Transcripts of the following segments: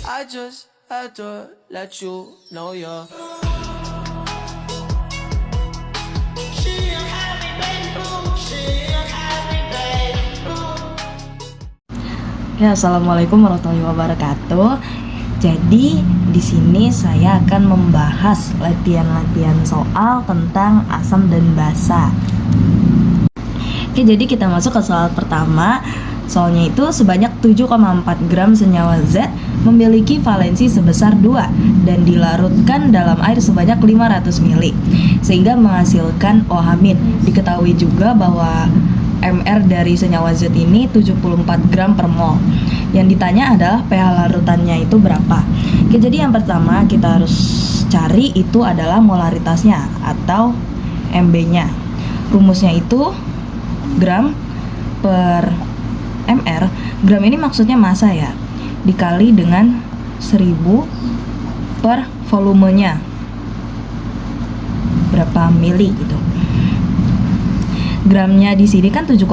I just had to let you know you're. Ya, assalamualaikum warahmatullahi wabarakatuh. Jadi di sini saya akan membahas latihan-latihan soal tentang asam dan basa. Oke, jadi kita masuk ke soal pertama. Soalnya itu sebanyak 7,4 gram senyawa Z memiliki valensi sebesar 2 dan dilarutkan dalam air sebanyak 500 ml sehingga menghasilkan OH-. Diketahui juga bahwa MR dari senyawa Z ini 74 gram per mol. Yang ditanya adalah pH larutannya itu berapa. Oke, jadi yang pertama kita harus cari itu adalah molaritasnya atau MB-nya. Rumusnya itu gram per MR. Gram ini maksudnya massa ya, dikali dengan 1000 per volumenya berapa mili gitu. Gramnya di sini kan 7,4,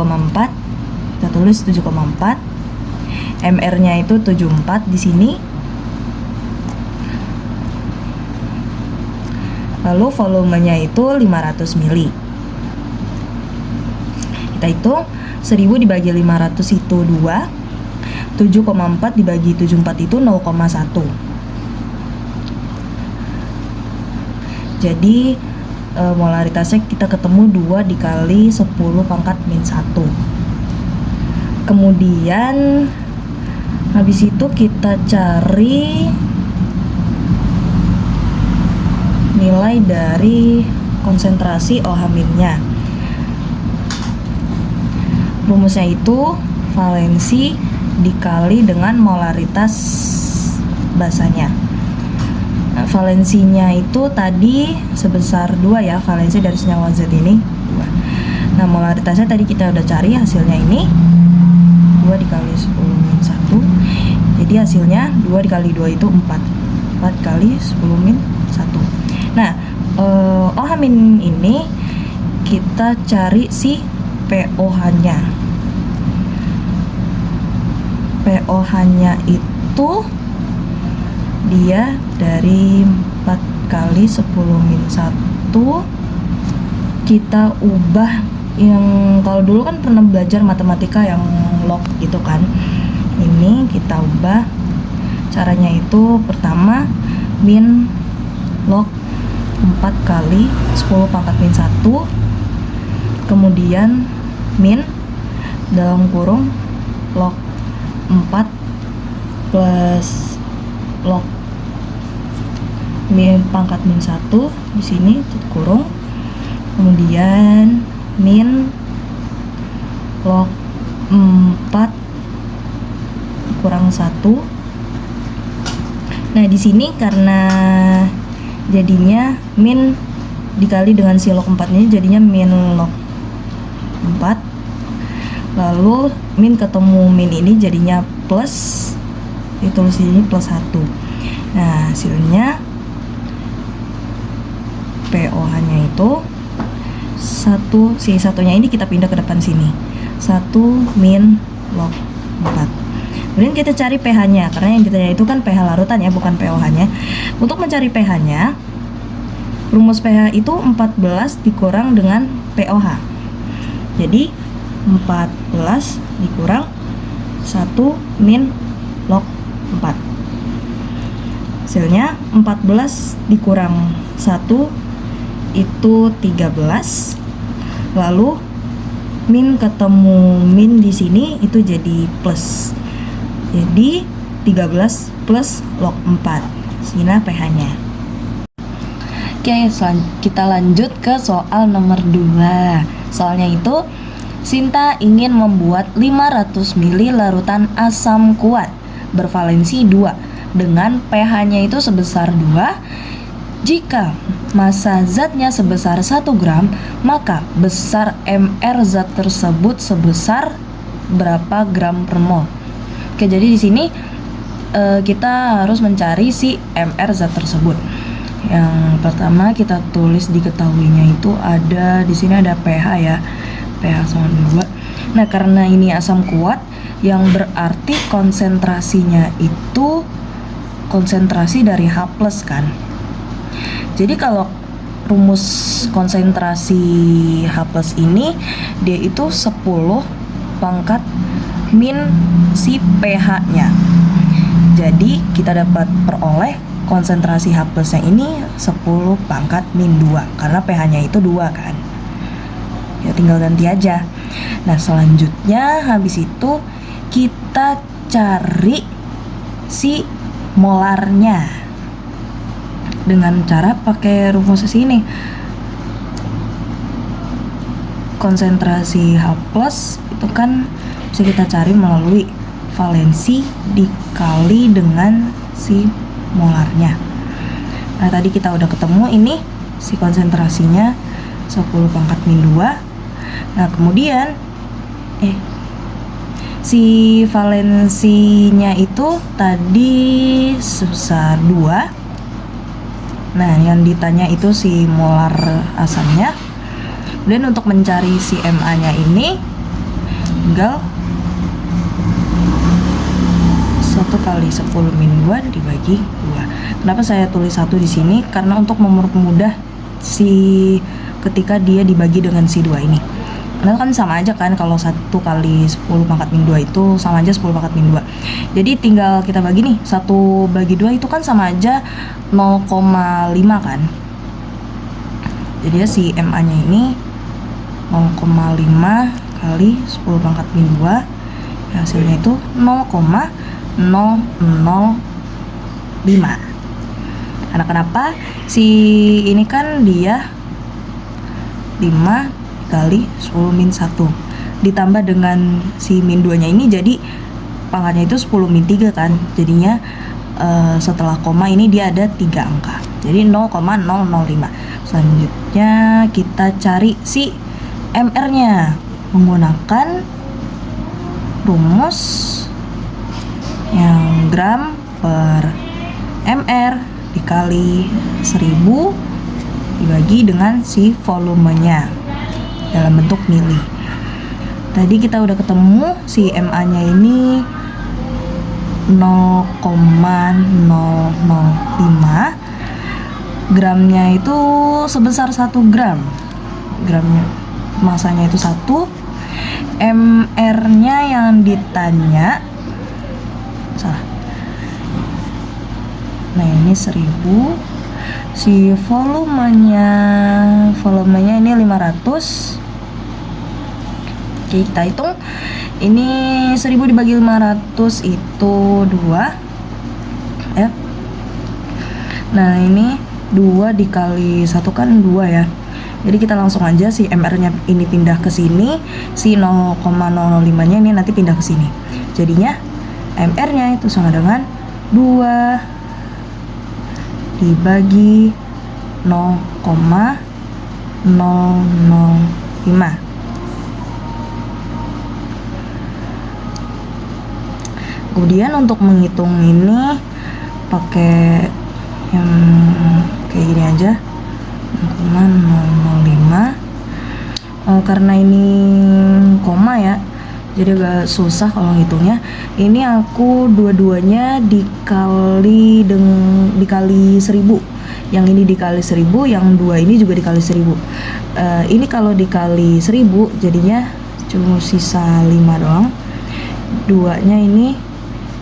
kita tulis 7,4. MR-nya itu 74 di sini. Lalu volumenya itu 500 mili. Kita hitung 1000 dibagi 500 itu 2. 7,4 dibagi 74 itu 0,1. Jadi molaritasnya kita ketemu 2 dikali 10 pangkat min 1. Kemudian habis itu kita cari nilai dari konsentrasi OH-nya. Rumusnya itu valensi dikali dengan molaritas basanya. Nah, valensinya itu tadi sebesar 2 ya, valensi dari senyawa Z ini 2. Nah, molaritasnya tadi kita udah cari, hasilnya ini 2 dikali 10 min 1. Jadi hasilnya 2 dikali 2 itu 4. 4 kali 10 min 1. Nah, OH- ini kita cari si pOH-nya. pOH-nya itu dia dari 4 kali 10 min 1 kita ubah. Yang kalau dulu kan pernah belajar matematika yang log gitu kan, ini kita ubah. Caranya itu pertama min log 4 kali 10 pangkat min 1, kemudian min dalam kurung log 4 plus log min pangkat min 1 di sini tutup kurung, kemudian min log 4 kurang 1. Nah, di sini karena jadinya min dikali dengan si log 4 ini jadinya min log 4. Lalu min ketemu min ini jadinya plus, ditulis ini plus 1. Nah, hasilnya pOH-nya itu 1, si satunya ini kita pindah ke depan sini, 1 min log 4. Kemudian kita cari pH-nya, karena yang ditanya itu kan pH larutan ya, bukan pOH-nya. Untuk mencari pH-nya, rumus pH itu 14 dikurang dengan pOH. Jadi 14 dikurang 1 min log 4. Hasilnya 14 dikurang 1 itu 13. Lalu min ketemu min di sini itu jadi plus. Jadi 13 plus log 4. Sini pH-nya. Oke, kita lanjut ke soal nomor 2. Soalnya itu Sinta ingin membuat 500 ml larutan asam kuat bervalensi 2 dengan pH-nya itu sebesar 2. Jika massa zatnya sebesar 1 gram, maka besar MR zat tersebut sebesar berapa gram per mol. Oke, jadi di sini kita harus mencari si MR zat tersebut. Yang pertama kita tulis diketahuinya itu ada di sini ada pH ya. pH sama 2. Nah, karena ini asam kuat yang berarti konsentrasinya itu konsentrasi dari H+ kan. Jadi kalau rumus konsentrasi H+ ini dia itu 10 pangkat min si pH-nya. Jadi kita dapat peroleh konsentrasi H+-nya ini 10 pangkat min 2 karena pH-nya itu 2 kan. Ya tinggal ganti aja. Nah, selanjutnya habis itu kita cari si molarnya dengan cara pakai rumus ini. Konsentrasi H+ itu kan bisa kita cari melalui valensi dikali dengan si molarnya. Nah, tadi kita udah ketemu ini si konsentrasinya 10 pangkat min 2. Nah, kemudian si valensinya itu tadi sebesar 2. Nah, yang ditanya itu si molar asamnya. Dan untuk mencari si Ma-nya ini tinggal 1 kali 10 min 2 dibagi 2. Kenapa saya tulis 1 di sini? Karena untuk mempermudah si ketika dia dibagi dengan si 2 ini. Karena kan sama aja kan, kalau 1 kali 10 pangkat min 2 itu sama aja 10 pangkat min 2. Jadi tinggal kita bagi nih, 1 bagi 2 itu kan sama aja 0,5 kan. Jadi ya si Ma-nya ini 0,5 kali 10 pangkat min 2. Hasilnya itu 0,005. Karena kenapa? Si ini kan dia 5 kali 10 min 1 ditambah dengan si min 2 nya ini, jadi pangkatnya itu 10 min 3 kan. Jadinya setelah koma ini dia ada 3 angka, jadi 0,005. Selanjutnya kita cari si MR nya menggunakan rumus yang gram per MR dikali 1000 dibagi dengan si volumenya dalam bentuk mili. Tadi kita udah ketemu si Ma-nya ini 0,005, gramnya itu sebesar 1 gram, gramnya masanya itu 1. MR-nya yang ditanya salah. Nah, ini 1000. Si volumenya ini 500. Oke, kita hitung. Ini 1000 dibagi 500 itu 2 ya. Nah, ini 2 dikali 1 kan 2 ya. Jadi kita langsung aja si MR-nya ini pindah ke sini, si 0,005-nya ini nanti pindah ke sini. Jadinya MR-nya itu sama dengan 2 dibagi 0,005. Kemudian untuk menghitung ini pakai yang kayak gini aja, 0,005. Karena ini koma ya, jadi agak susah kalau ngitungnya. Ini aku dua-duanya dikali 1000. Yang ini dikali 1000, yang 2 ini juga dikali 1000. Ini kalau dikali 1000 jadinya cuma sisa 5 doang. 2-nya ini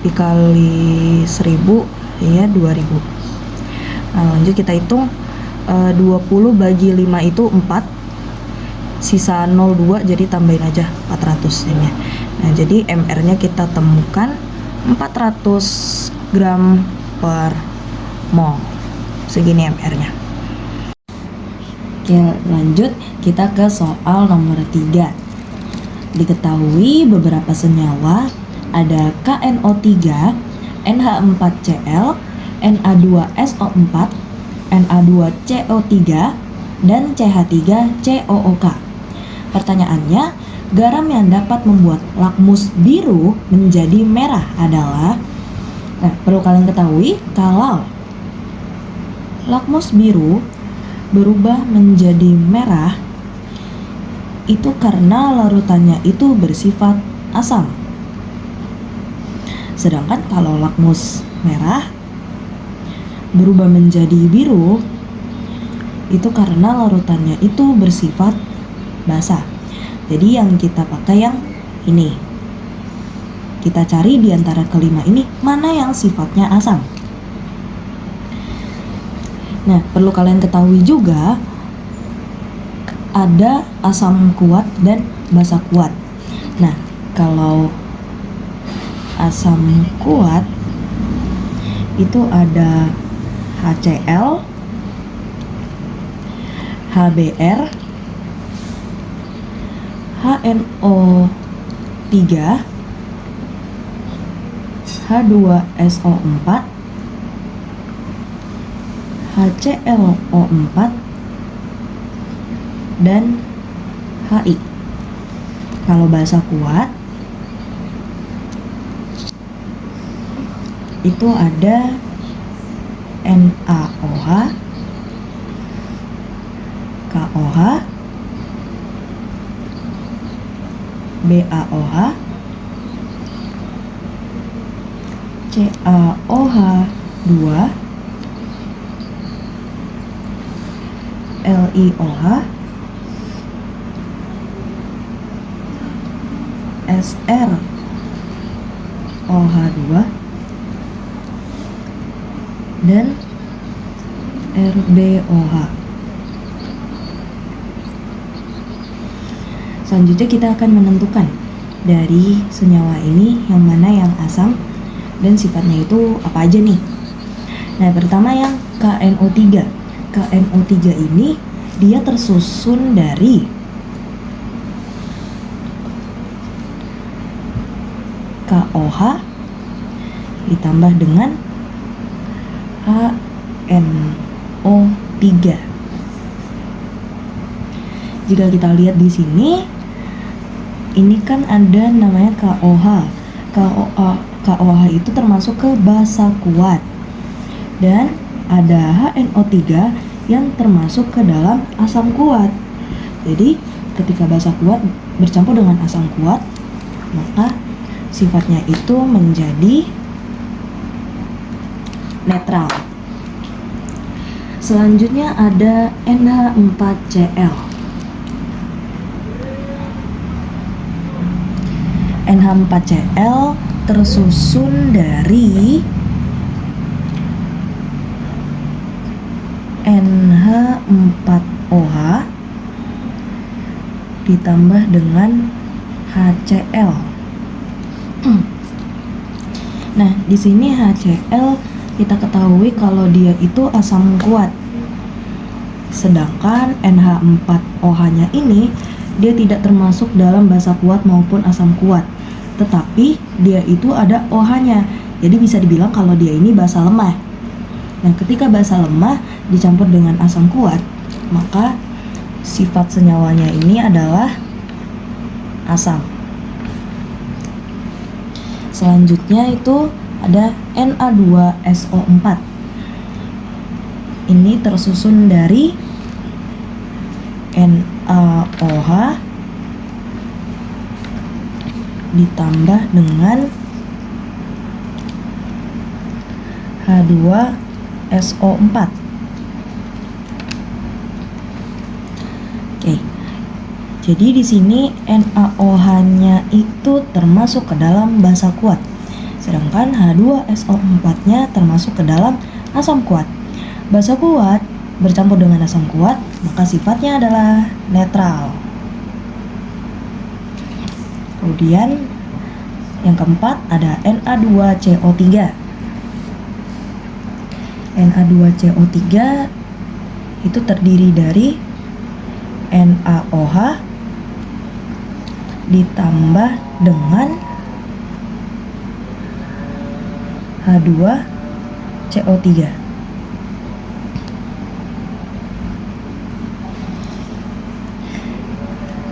dikali 1000 ya 2000. Nah, lanjut kita hitung. 20 bagi 5 itu 4, sisa 02, jadi tambahin aja 400 ini. Nah, jadi MR-nya kita temukan 400 gram per mol. Segini MR-nya. Oke, lanjut kita ke soal nomor 3. Diketahui beberapa senyawa ada KNO3, NH4Cl, Na2SO4, Na2CO3, dan CH3COOK. Pertanyaannya, garam yang dapat membuat lakmus biru menjadi merah adalah. Nah, perlu kalian ketahui kalau lakmus biru berubah menjadi merah itu karena larutannya itu bersifat asam. Sedangkan kalau lakmus merah berubah menjadi biru itu karena larutannya itu bersifat basa. Jadi yang kita pakai yang ini. Kita cari di antara kelima ini mana yang sifatnya asam. Nah, perlu kalian ketahui juga ada asam kuat dan basa kuat. Nah, kalau asam kuat itu ada HCl, HBr, HNO3, H2SO4, HClO4, dan HI. Kalau basa kuat itu ada NaOH, KOH, BaOH, CaOH2, LiOH, SrOH2, dan RbOH. Selanjutnya kita akan menentukan dari senyawa ini yang mana yang asam dan sifatnya itu apa aja nih. Nah, pertama yang KNO3. KNO3 ini dia tersusun dari KOH ditambah dengan HNO3. Jika kita lihat di sini, ini kan ada namanya KOH. KOH itu termasuk ke basa kuat. Dan ada HNO3 yang termasuk ke dalam asam kuat. Jadi, ketika basa kuat bercampur dengan asam kuat, maka sifatnya itu menjadi netral. Selanjutnya ada NH4Cl. NH4Cl tersusun dari NH4OH ditambah dengan HCl. Nah, di sini HCl kita ketahui kalau dia itu asam kuat. Sedangkan NH4OH-nya ini dia tidak termasuk dalam basa kuat maupun asam kuat. Tetapi dia itu ada OH-nya. Jadi bisa dibilang kalau dia ini basa lemah. Nah, ketika basa lemah dicampur dengan asam kuat, maka sifat senyawanya ini adalah asam. Selanjutnya itu ada Na2SO4. Ini tersusun dari NaOH ditambah dengan H2SO4. Oke. Jadi di sini NaOH-nya itu termasuk ke dalam basa kuat. Sedangkan H2SO4-nya termasuk ke dalam asam kuat. Basa kuat bercampur dengan asam kuat, maka sifatnya adalah netral. Kemudian yang keempat ada Na2CO3. Na2CO3 itu terdiri dari NaOH ditambah dengan H2CO3.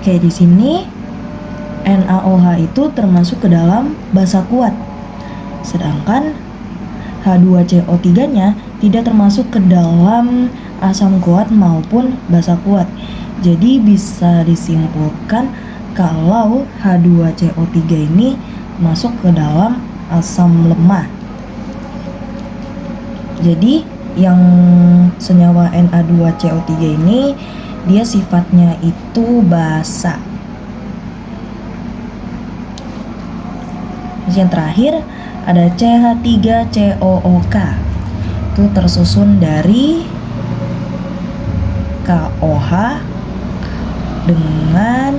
Oke, di sini NaOH itu termasuk ke dalam basa kuat. Sedangkan H2CO3-nya tidak termasuk ke dalam asam kuat maupun basa kuat. Jadi bisa disimpulkan kalau H2CO3 ini masuk ke dalam asam lemah. Jadi yang senyawa Na2CO3 ini dia sifatnya itu basa. Terus yang terakhir ada CH3COOK, itu tersusun dari KOH dengan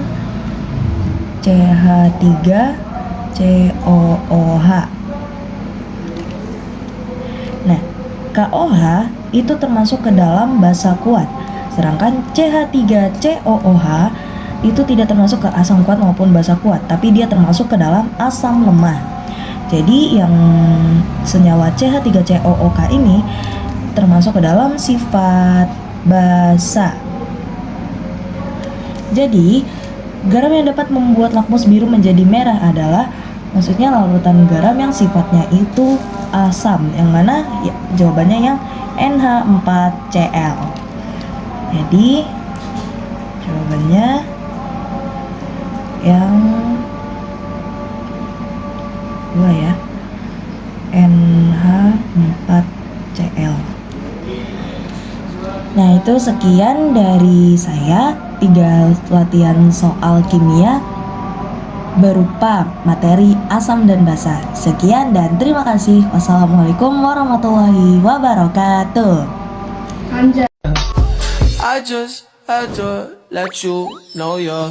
CH3COOH. Nah, KOH itu termasuk ke dalam basa kuat, sedangkan CH3COOH itu tidak termasuk ke asam kuat maupun basa kuat, tapi dia termasuk ke dalam asam lemah. Jadi yang senyawa CH3COOK ini termasuk ke dalam sifat basa. Jadi garam yang dapat membuat lakmus biru menjadi merah adalah maksudnya larutan garam yang sifatnya itu asam, yang mana ya, jawabannya yang NH4Cl. Jadi jawabannya yang dua ya, NH4Cl. Nah, itu sekian dari saya, 3 latihan soal kimia berupa materi asam dan basa. Sekian dan terima kasih. Wassalamualaikum warahmatullahi wabarakatuh. I just had to let you know you're